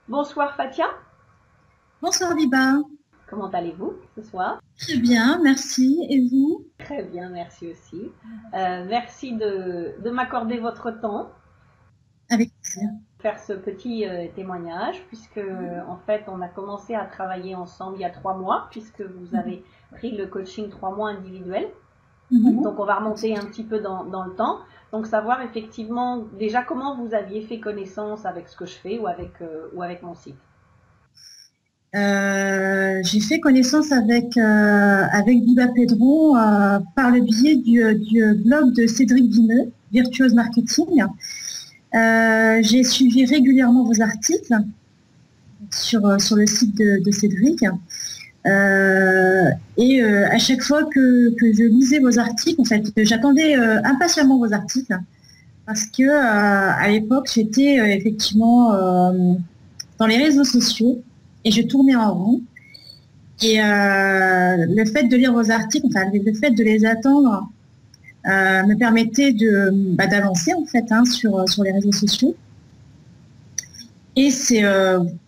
Bonsoir Fatia, Bonsoir Biba. comment allez-vous ce soir? Très bien, merci. Et vous? Très bien, merci aussi. Merci de m'accorder votre temps Avec plaisir. pour faire ce petit témoignage, puisque en fait on a commencé à travailler ensemble il y a 3 mois, puisque vous avez pris le coaching 3 mois individuel. Donc on va remonter un petit peu dans le temps. Donc savoir effectivement déjà comment vous aviez fait connaissance avec ce que je fais ou avec mon site. J'ai fait connaissance avec Biba Pedron par le biais du blog de Cédric Vimeux, Virtuose Marketing. J'ai suivi régulièrement vos articles sur le site de Cédric. À chaque fois que je lisais vos articles, en fait, j'attendais impatiemment vos articles parce que à l'époque, j'étais effectivement dans les réseaux sociaux et je tournais en rond. Et le fait de lire vos articles, enfin le fait de les attendre, me permettait d'avancer en fait sur les réseaux sociaux. Et c'est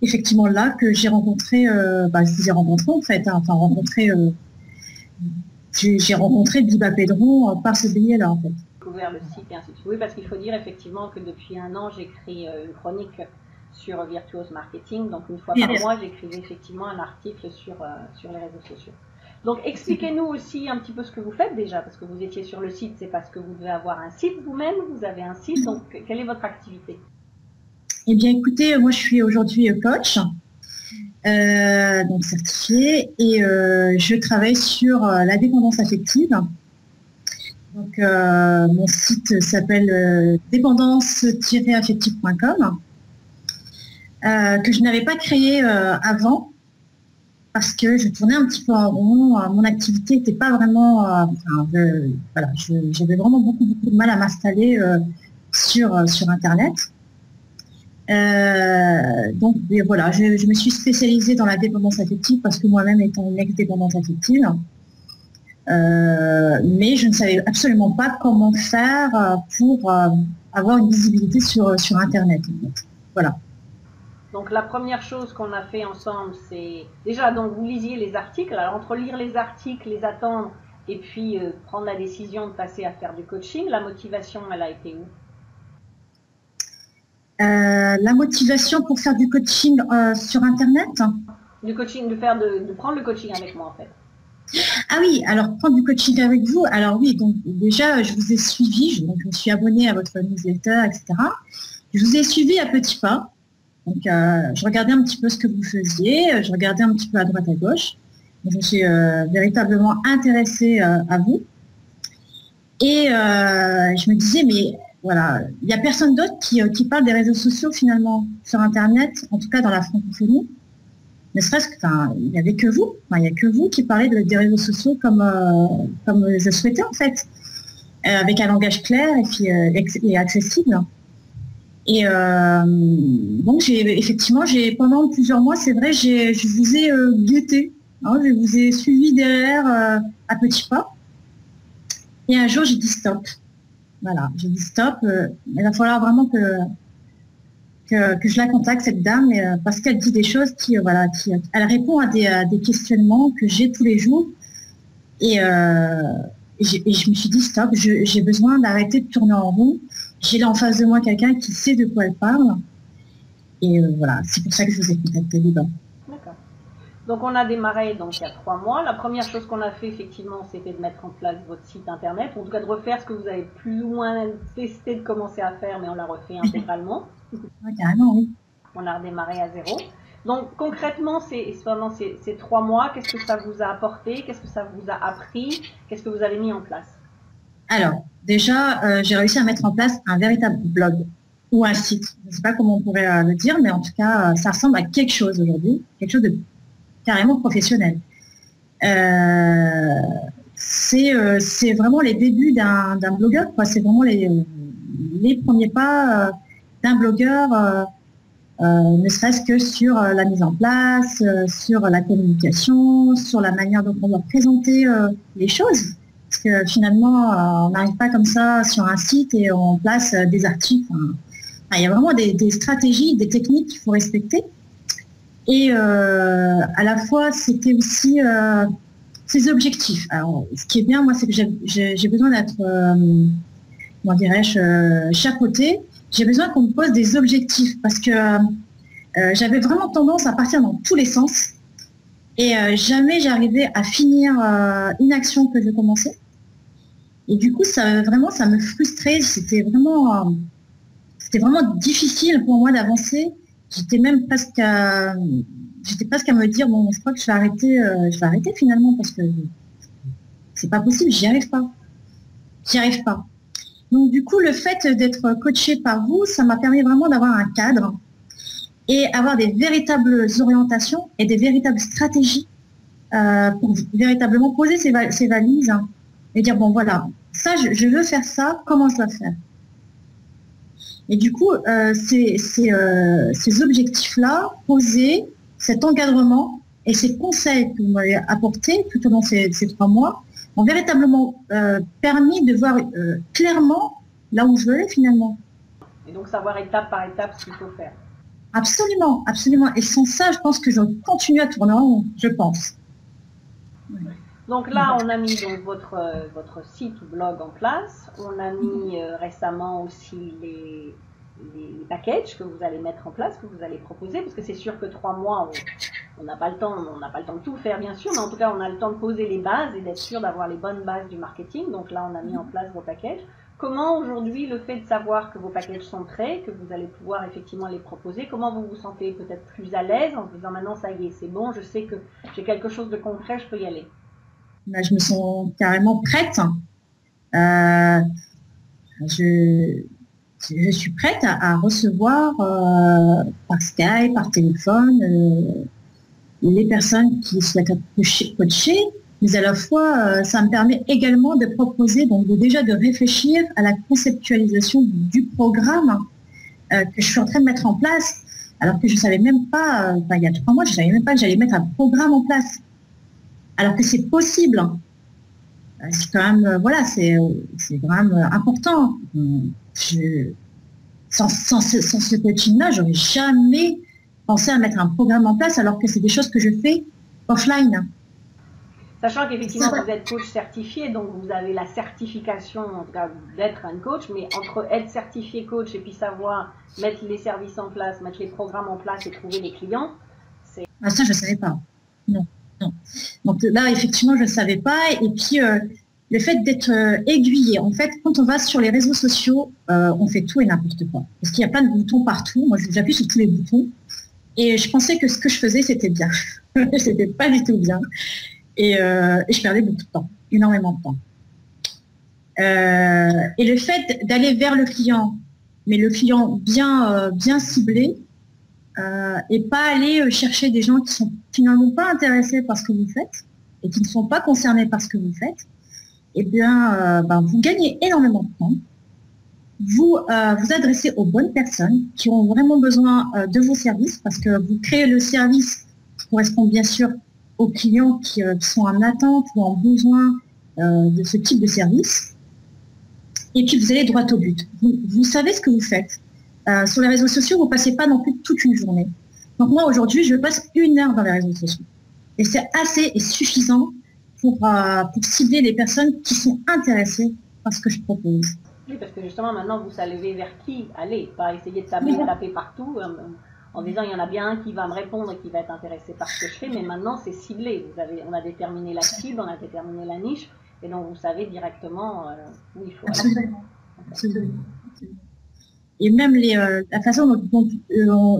effectivement là que j'ai rencontré, en fait, j'ai rencontré Biba Pedron par ce biais-là en fait. Découvert le site et ainsi de suite. Oui, parce qu'il faut dire effectivement que depuis 1 an, j'écris une chronique sur Virtuose Marketing. Donc une fois par mois, j'écrivais effectivement un article sur les réseaux sociaux. Donc expliquez-nous aussi un petit peu ce que vous faites déjà, parce que vous étiez sur le site, c'est parce que vous devez avoir un site vous-même, vous avez un site, donc quelle est votre activité? Eh bien écoutez, moi je suis aujourd'hui coach, donc certifiée, et je travaille sur la dépendance affective. Donc mon site s'appelle dépendance-affective.com, que je n'avais pas créé avant parce que je tournais un petit peu en rond. Mon activité n'était pas vraiment, j'avais vraiment beaucoup de mal à m'installer sur Internet. Donc voilà, je me suis spécialisée dans la dépendance affective parce que moi-même étant une ex-dépendance affective, mais je ne savais absolument pas comment faire pour avoir une visibilité sur Internet. En fait. Voilà. Donc la première chose qu'on a fait ensemble, c'est déjà donc vous lisiez les articles. Alors entre lire les articles, les attendre et puis prendre la décision de passer à faire du coaching, la motivation, elle a été où? La motivation pour faire du coaching sur Internet. Du coaching, de prendre le coaching avec moi en fait. Ah oui, alors prendre du coaching avec vous. Alors oui, donc déjà je vous ai suivi, je me suis abonnée à votre newsletter, etc. Je vous ai suivi à petits pas. Donc je regardais un petit peu ce que vous faisiez, je regardais un petit peu à droite à gauche. Donc, je me suis véritablement intéressée à vous. Et je me disais, mais voilà, il n'y a personne d'autre qui parle des réseaux sociaux finalement sur Internet, en tout cas dans la francophonie. Ne serait-ce que, il n'y avait que vous, il n'y a que vous qui parlez des réseaux sociaux comme je souhaitais en fait, avec un langage clair et puis et accessible. Et donc effectivement, pendant plusieurs mois, c'est vrai, je vous ai guetté, je vous ai suivi derrière à petits pas. Et un jour, j'ai dit stop. Voilà, j'ai dit stop. Il va falloir vraiment que je la contacte, cette dame, parce qu'elle dit des choses elle répond à des questionnements que j'ai tous les jours. Et je me suis dit stop, j'ai besoin d'arrêter de tourner en rond. J'ai là en face de moi quelqu'un qui sait de quoi elle parle. Et voilà, c'est pour ça que je vous ai contacté, Liba. D'accord. Donc on a démarré donc il y a 3 mois. La première chose qu'on a fait effectivement, c'était de mettre en place votre site internet, en tout cas de refaire ce que vous avez plus ou moins testé de commencer à faire, mais on l'a refait intégralement. Ouais, carrément, oui. On a redémarré à zéro. Donc concrètement, pendant ces 3 mois, qu'est-ce que ça vous a apporté? Qu'est-ce que ça vous a appris? Qu'est-ce que vous avez mis en place? Alors, déjà, j'ai réussi à mettre en place un véritable blog ou un site. Je ne sais pas comment on pourrait le dire, mais en tout cas, ça ressemble à quelque chose aujourd'hui, quelque chose de carrément professionnel. C'est vraiment les débuts d'un blogueur, quoi. C'est vraiment les premiers pas d'un blogueur, ne serait-ce que sur la mise en place, sur la communication, sur la manière dont on doit présenter les choses. Parce que finalement, on n'arrive pas comme ça sur un site et on place des articles. Il y a vraiment des stratégies, des techniques qu'il faut respecter. Et à la fois, c'était aussi ses objectifs. Alors, ce qui est bien, moi, c'est que j'ai besoin d'être, comment dirais-je, chapeautée. J'ai besoin qu'on me pose des objectifs parce que j'avais vraiment tendance à partir dans tous les sens et jamais j'arrivais à finir une action que je commençais. Et du coup, ça me frustrait. C'était vraiment difficile pour moi d'avancer. J'étais presque à me dire bon, je crois que je vais arrêter finalement parce que c'est pas possible, j'y arrive pas. Donc du coup, le fait d'être coachée par vous, ça m'a permis vraiment d'avoir un cadre et avoir des véritables orientations et des véritables stratégies pour véritablement poser ces valises et dire bon voilà, ça je veux faire ça, comment je dois faire. Et du coup, ces objectifs-là, posés, cet encadrement et ces conseils que vous m'avez apportés tout au long de ces 3 mois, ont véritablement permis de voir clairement là où je veux aller finalement. Et donc savoir étape par étape ce qu'il faut faire. Absolument, absolument. Et sans ça, je pense que je continue à tourner en rond, je pense. Donc là, on a mis donc votre site ou blog en place. On a mis récemment aussi les packages que vous allez mettre en place, que vous allez proposer, parce que c'est sûr que 3 mois, on n'a pas le temps de tout faire bien sûr, mais en tout cas, on a le temps de poser les bases et d'être sûr d'avoir les bonnes bases du marketing. Donc là, on a mis en place vos packages. Comment aujourd'hui, le fait de savoir que vos packages sont prêts, que vous allez pouvoir effectivement les proposer, comment vous vous sentez peut-être plus à l'aise en vous disant maintenant, ça y est, c'est bon, je sais que j'ai quelque chose de concret, je peux y aller? Là, je me sens carrément prête. Je suis prête à recevoir par Skype, par téléphone, les personnes qui souhaitent être coachées, mais à la fois, ça me permet également de proposer, donc déjà de réfléchir à la conceptualisation du programme que je suis en train de mettre en place, alors que je ne savais même pas, il y a 3 mois, je ne savais même pas que j'allais mettre un programme en place, alors que c'est possible. C'est quand même, voilà, c'est quand même important. Sans ce coaching-là, j'aurais jamais pensé à mettre un programme en place, alors que c'est des choses que je fais offline. Sachant qu'effectivement, vous êtes coach certifié, donc vous avez la certification, en tout cas, d'être un coach, mais entre être certifié coach et puis savoir mettre les services en place, mettre les programmes en place et trouver les clients, c'est... Ah, ça, je ne savais pas. Non. Donc là, effectivement, je ne savais pas. Et puis, le fait d'être aiguillé, en fait, quand on va sur les réseaux sociaux, on fait tout et n'importe quoi. Parce qu'il y a plein de boutons partout. Moi, j'appuie sur tous les boutons. Et je pensais que ce que je faisais, c'était bien. C'était pas du tout bien. Et je perdais beaucoup de temps, énormément de temps. Et le fait d'aller vers le client, mais le client bien ciblé, et pas aller chercher des gens qui sont finalement pas intéressés par ce que vous faites et qui ne sont pas concernés par ce que vous faites, eh bien, vous gagnez énormément de temps. Vous vous adressez aux bonnes personnes qui ont vraiment besoin de vos services parce que vous créez le service qui correspond bien sûr aux clients qui sont en attente ou en besoin de ce type de service. Et puis, vous allez droit au but. Vous savez ce que vous faites. Sur les réseaux sociaux, vous ne passez pas non plus toute une journée. Donc moi, aujourd'hui, je passe 1 heure dans les réseaux sociaux. Et c'est assez et suffisant pour cibler les personnes qui sont intéressées par ce que je propose. Oui, parce que justement, maintenant, vous savez vers qui aller, pas essayer de taper partout en disant il y en a bien un qui va me répondre et qui va être intéressé par ce que je fais, mais maintenant, c'est ciblé. On a déterminé la cible, on a déterminé la niche, et donc vous savez directement où il faut aller. Absolument. Et même la façon dont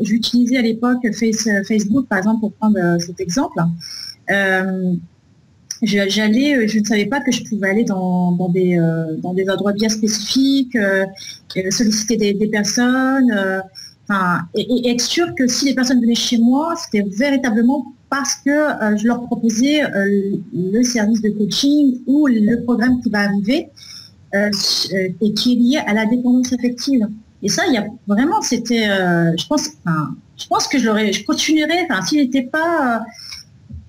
j'utilisais à l'époque Facebook, par exemple, pour prendre cet exemple, je ne savais pas que je pouvais aller dans des endroits bien spécifiques, solliciter des personnes, et être sûr que si les personnes venaient chez moi, c'était véritablement parce que je leur proposais le service de coaching ou le programme qui va arriver et qui est lié à la dépendance affective. Et ça, il y a vraiment, c'était, je pense que je continuerais, si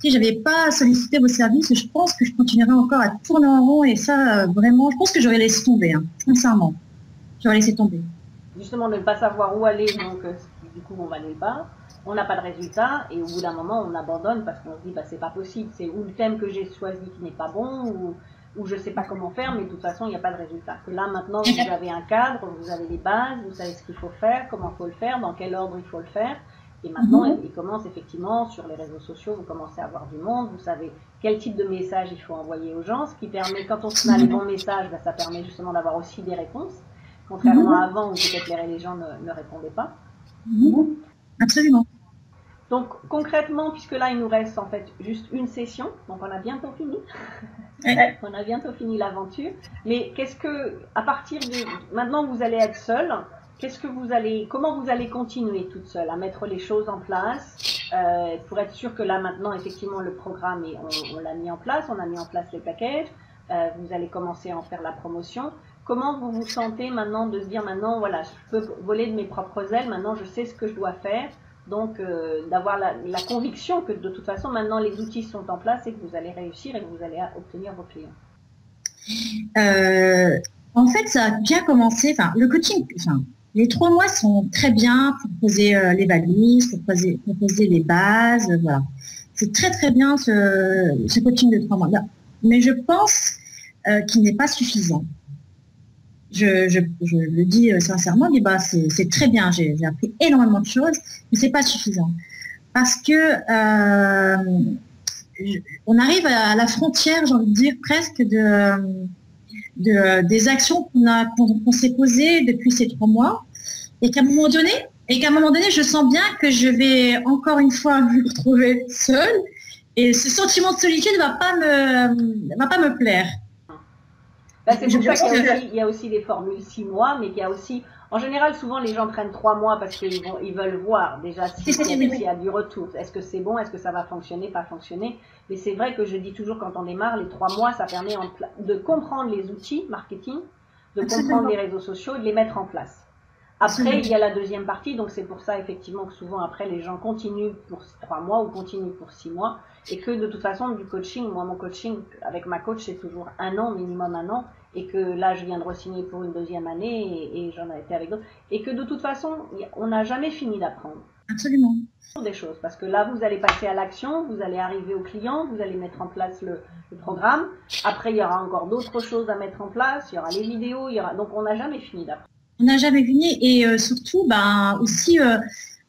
j'avais pas sollicité vos services, je pense que je continuerais encore à tourner en rond et ça, vraiment, je pense que j'aurais laissé tomber, sincèrement. J'aurais laissé tomber. Justement, de ne pas savoir où aller, donc du coup on va nulle part, on n'a pas de résultat et au bout d'un moment on abandonne parce qu'on se dit bah c'est pas possible, c'est ou le thème que j'ai choisi qui n'est pas bon ou je sais pas comment faire, mais de toute façon il n'y a pas de résultat. Que là maintenant vous avez un cadre, vous avez les bases, vous savez ce qu'il faut faire, comment il faut le faire, dans quel ordre il faut le faire. Et maintenant, il commence effectivement sur les réseaux sociaux, vous commencez à avoir du monde, vous savez quel type de message il faut envoyer aux gens, ce qui permet, quand on a les bons messages, ben, ça permet justement d'avoir aussi des réponses, contrairement à avant où peut-être les gens ne répondaient pas. Absolument. Donc concrètement, puisque là il nous reste en fait juste une session, donc on a bientôt fini, on a bientôt fini l'aventure, mais qu'est-ce que, à partir de maintenant vous allez être seul, comment vous allez continuer toute seule à mettre les choses en place pour être sûr que là maintenant effectivement le programme on l'a mis en place, on a mis en place les packages, vous allez commencer à en faire la promotion. Comment vous vous sentez maintenant de se dire maintenant voilà je peux voler de mes propres ailes, maintenant je sais ce que je dois faire, donc d'avoir la conviction que de toute façon maintenant les outils sont en place et que vous allez réussir et que vous allez obtenir vos clients. En fait ça a bien commencé, le coaching, les 3 mois sont très bien pour poser les valises, pour poser les bases, voilà. C'est très très bien ce coaching de 3 mois. Mais je pense qu'il n'est pas suffisant. Je le dis sincèrement, mais c'est très bien. J'ai appris énormément de choses, mais c'est pas suffisant parce que on arrive à la frontière, j'ai envie de dire presque des actions qu'on s'est posées depuis ces 3 mois et qu'à un moment donné, je sens bien que je vais encore une fois me retrouver seule et ce sentiment de solitude ne va pas me plaire. Bah, c'est pour ça qu'il y a aussi des formules 6 mois, mais qu'il y a aussi, en général, souvent les gens prennent 3 mois parce qu'ils veulent voir déjà s'il y a du retour. Est-ce que c'est bon, est-ce que ça va fonctionner, pas fonctionner. Mais c'est vrai que je dis toujours quand on démarre, les 3 mois, ça permet de comprendre les outils marketing, de comprendre les réseaux sociaux et de les mettre en place. Après, il y a la deuxième partie, donc c'est pour ça effectivement que souvent après les gens continuent pour 3 mois ou continuent pour 6 mois et que de toute façon du coaching, moi mon coaching avec ma coach c'est toujours 1 an, minimum 1 an et que là je viens de re-signer pour une 2e année et j'en ai été avec d'autres et que de toute façon on n'a jamais fini d'apprendre. Absolument. Des choses parce que là vous allez passer à l'action, vous allez arriver au client, vous allez mettre en place le programme, après il y aura encore d'autres choses à mettre en place, il y aura les vidéos, donc on n'a jamais fini d'apprendre. On n'a jamais fini et surtout aussi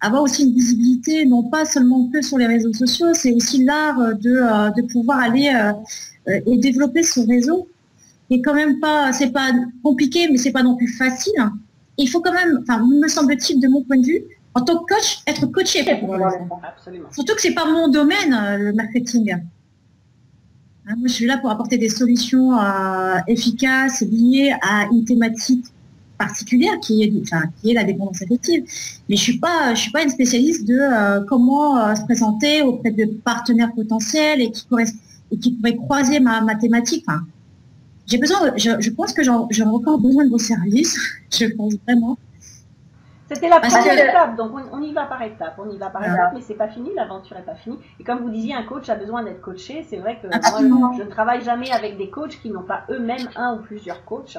avoir aussi une visibilité non pas seulement que sur les réseaux sociaux, c'est aussi l'art de pouvoir aller et développer ce réseau. Et quand même pas, c'est pas compliqué, mais c'est pas non plus facile. Il faut quand même, me semble-t-il, de mon point de vue, en tant que coach, être coaché pour pouvoir le faire. Absolument. Surtout que c'est pas mon domaine, le marketing. Moi, je suis là pour apporter des solutions efficaces liées à une thématique particulière qui est la dépendance affective. Mais je suis pas une spécialiste de comment se présenter auprès de partenaires potentiels et qui pourraient croiser ma thématique. J'ai besoin, je pense que j'aurai encore besoin de vos services. Je pense vraiment. C'était la première étape, donc on y va par étapes, mais c'est pas fini, l'aventure est pas finie. Et comme vous disiez, un coach a besoin d'être coaché. C'est vrai que moi, je ne travaille jamais avec des coachs qui n'ont pas eux-mêmes un ou plusieurs coachs,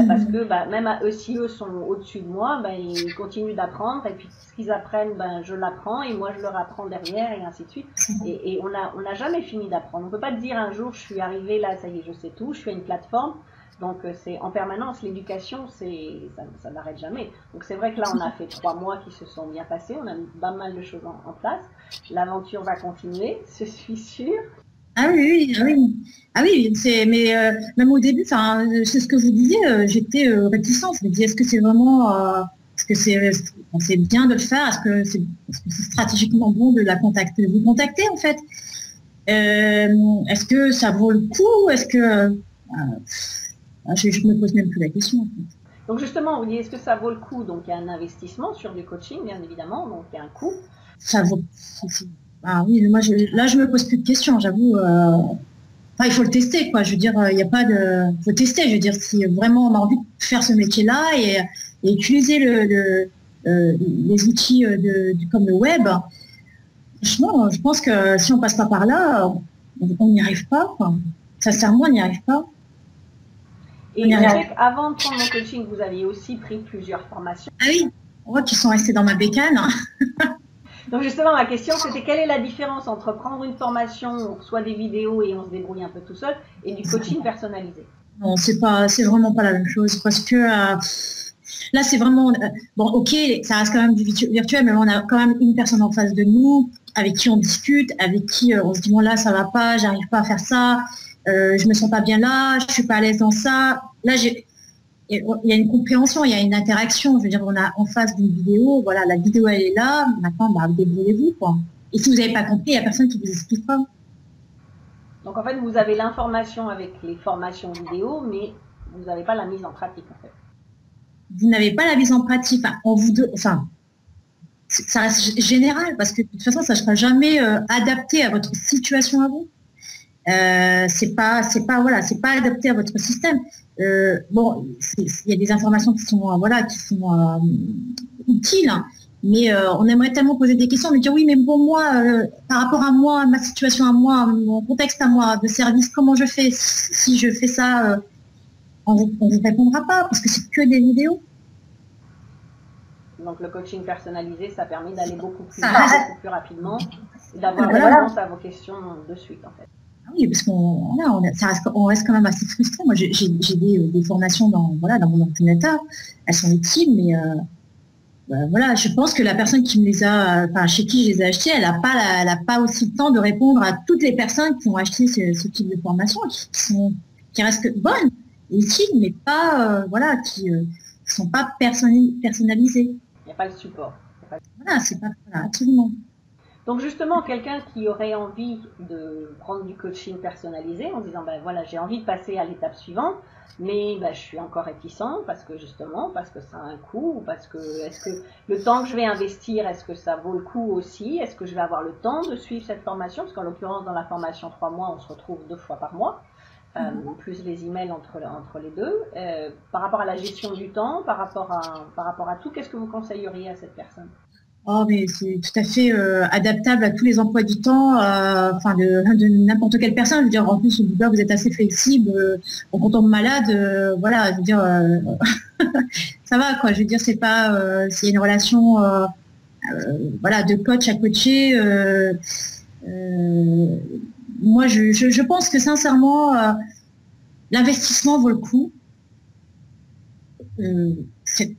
parce que même si eux sont au-dessus de moi, ils continuent d'apprendre et puis ce qu'ils apprennent, je l'apprends et moi je leur apprends derrière et ainsi de suite. Et on n'a jamais fini d'apprendre. On peut pas te dire un jour je suis arrivé là, ça y est, je sais tout, je suis à une plateforme. Donc c'est en permanence, l'éducation, ça n'arrête jamais. Donc c'est vrai que là on a fait 3 mois qui se sont bien passés, on a mis pas mal de choses en place. L'aventure va continuer, je suis sûre. Ah oui, mais même au début, c'est ce que vous disiez, j'étais réticente. Je me dis, est-ce que c'est vraiment, est-ce que c'est bien de le faire, est-ce que c'est stratégiquement bon de vous contacter en fait, est-ce que ça vaut le coup, est-ce que je me pose même plus la question. En fait. Donc justement, vous dites, est-ce que ça vaut le coup? Donc il y a un investissement sur du coaching, bien évidemment, donc il y a un coût. Ça vaut. Oui, moi là je me pose plus de questions, j'avoue. Il faut le tester, quoi. Je veux dire, il n'y a pas de. Il faut tester. Je veux dire, si vraiment on a envie de faire ce métier-là et utiliser les outils comme le web, franchement, je pense que si on passe pas par là, on n'y arrive pas. Quoi. Sincèrement, on n'y arrive pas. Et je sais qu'avant de prendre mon coaching, vous aviez aussi pris plusieurs formations. Ah oui. On voit qu'ils sont restés dans ma bécane. Donc justement, ma question, c'était quelle est la différence entre prendre une formation, on reçoit des vidéos et on se débrouille un peu tout seul, et du coaching personnalisé? Non, c'est vraiment pas la même chose parce que là, c'est vraiment bon. Ok, ça reste quand même du virtuel, mais on a quand même une personne en face de nous avec qui on discute, avec qui on se dit bon là, ça va pas, j'arrive pas à faire ça, je me sens pas bien là, je suis pas à l'aise dans ça. Là, il y a une compréhension, il y a une interaction. Je veux dire, on a en face d'une vidéo, voilà, la vidéo elle est là. Maintenant, bah, débrouillez-vous quoi. Et si vous n'avez pas compris, il n'y a personne qui vous expliquera. Donc en fait, vous avez l'information avec les formations vidéo, mais vous n'avez pas la mise en pratique en fait. Vous n'avez pas la mise en pratique. Enfin, ça reste général parce que de toute façon, ça ne sera jamais adapté à votre situation à vous. C'est pas adapté à votre système. Bon, il y a des informations qui sont utiles, hein, mais on aimerait tellement poser des questions, mais dire oui, mais bon moi, par rapport à moi, ma situation à moi, mon contexte à moi de service, comment je fais si je fais ça, on vous répondra pas parce que c'est que des vidéos. Donc le coaching personnalisé, ça permet d'aller beaucoup plus vite, beaucoup plus rapidement, et d'avoir la réponse à vos questions de suite en fait. Oui, parce on reste quand même assez frustré. Moi, j'ai des formations dans mon ordinateur. Elles sont utiles, mais voilà, je pense que la personne qui me les a, chez qui je les ai achetées, elle n'a pas aussi le temps de répondre à toutes les personnes qui ont acheté ce type de formation, qui restent bonnes, et utiles, mais pas, qui sont pas personnalisées. Il n'y a pas le support. Voilà, c'est pas, absolument. Donc justement, quelqu'un qui aurait envie de prendre du coaching personnalisé en disant ben voilà, j'ai envie de passer à l'étape suivante, mais ben, je suis encore réticent parce que ça a un coût, parce que est-ce que le temps que je vais investir, est-ce que ça vaut le coup aussi, est-ce que je vais avoir le temps de suivre cette formation, parce qu'en l'occurrence dans la formation 3 mois, on se retrouve 2 fois par mois. Plus les emails entre les deux. Par rapport à la gestion du temps, par rapport à tout, qu'est-ce que vous conseilleriez à cette personne? Oh, mais c'est tout à fait adaptable à tous les emplois du temps, de n'importe quelle personne. Je veux dire, en plus, au bout vous êtes assez flexible. Quand on tombe malade, voilà, je veux dire, ça va, quoi. Je veux dire, c'est pas, c'est une relation, voilà, de coach à coacher. Moi, je pense que sincèrement, l'investissement vaut le coup.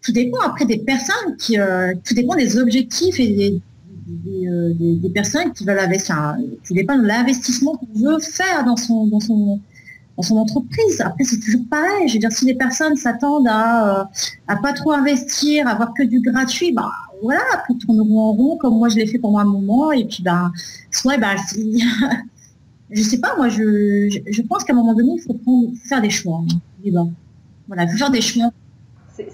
Tout dépend après des personnes tout dépend des objectifs et des personnes qui veulent investir. Tout dépend de l'investissement qu'on veut faire dans son entreprise. Après, c'est toujours pareil. Je veux dire, si les personnes s'attendent à pas trop investir, à avoir que du gratuit, bah voilà, après tourneront en rond comme moi je l'ai fait pendant un moment. Et puis je sais pas, moi je pense qu'à un moment donné, il faut faire des choix. Voilà, il faut faire des choix.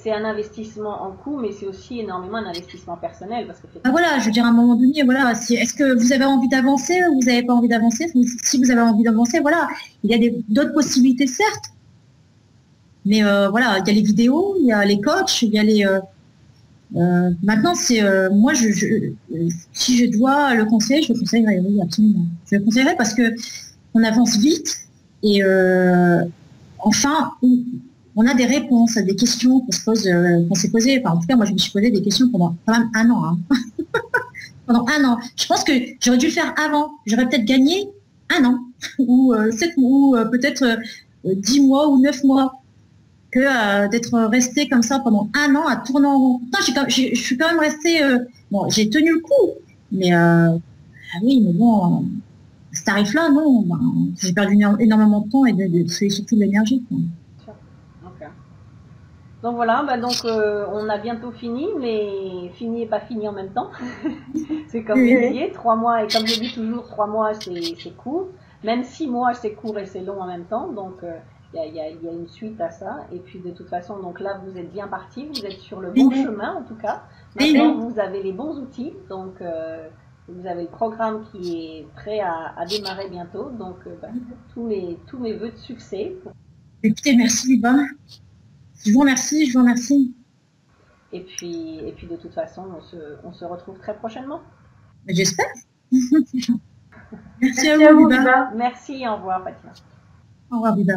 C'est un investissement en coût, mais c'est aussi énormément un investissement personnel. Parce que voilà, je veux dire, à un moment donné, voilà, est-ce que vous avez envie d'avancer ou vous n'avez pas envie d'avancer? Si vous avez envie d'avancer, voilà, il y a d'autres possibilités, certes. Mais voilà, il y a les vidéos, il y a les coachs, il y a les... maintenant, c'est moi, si je dois le conseiller, je le conseillerais, oui, absolument. Je le conseillerais parce que on avance vite et enfin... on a des réponses à des questions qu'on s'est posées. Enfin, en tout cas, moi, je me suis posé des questions pendant quand même un an. Hein. Pendant un an. Je pense que j'aurais dû le faire avant. J'aurais peut-être gagné un an ou 7 mois, ou peut-être 10 mois ou 9 mois que d'être resté comme ça pendant un an à tourner en rond. Je suis quand même restée... bon, j'ai tenu le coup, mais oui, mais bon, ce tarif-là, non. J'ai perdu énormément de temps et surtout de l'énergie. Donc voilà, on a bientôt fini, mais fini et pas fini en même temps. C'est comme vous disiez, 3 mois, et comme je dis toujours, 3 mois c'est court. Même 6 mois c'est court et c'est long en même temps, donc il y a une suite à ça. Et puis de toute façon, donc là vous êtes bien parti, vous êtes sur le bon chemin en tout cas. Maintenant vous avez les bons outils, donc vous avez le programme qui est prêt à démarrer bientôt. Donc tous mes vœux de succès. Écoutez, merci Liba. Je vous remercie. Et puis de toute façon, on se retrouve très prochainement. J'espère. Merci à vous, Biba. Merci, au revoir, Fatima. Au revoir, Biba.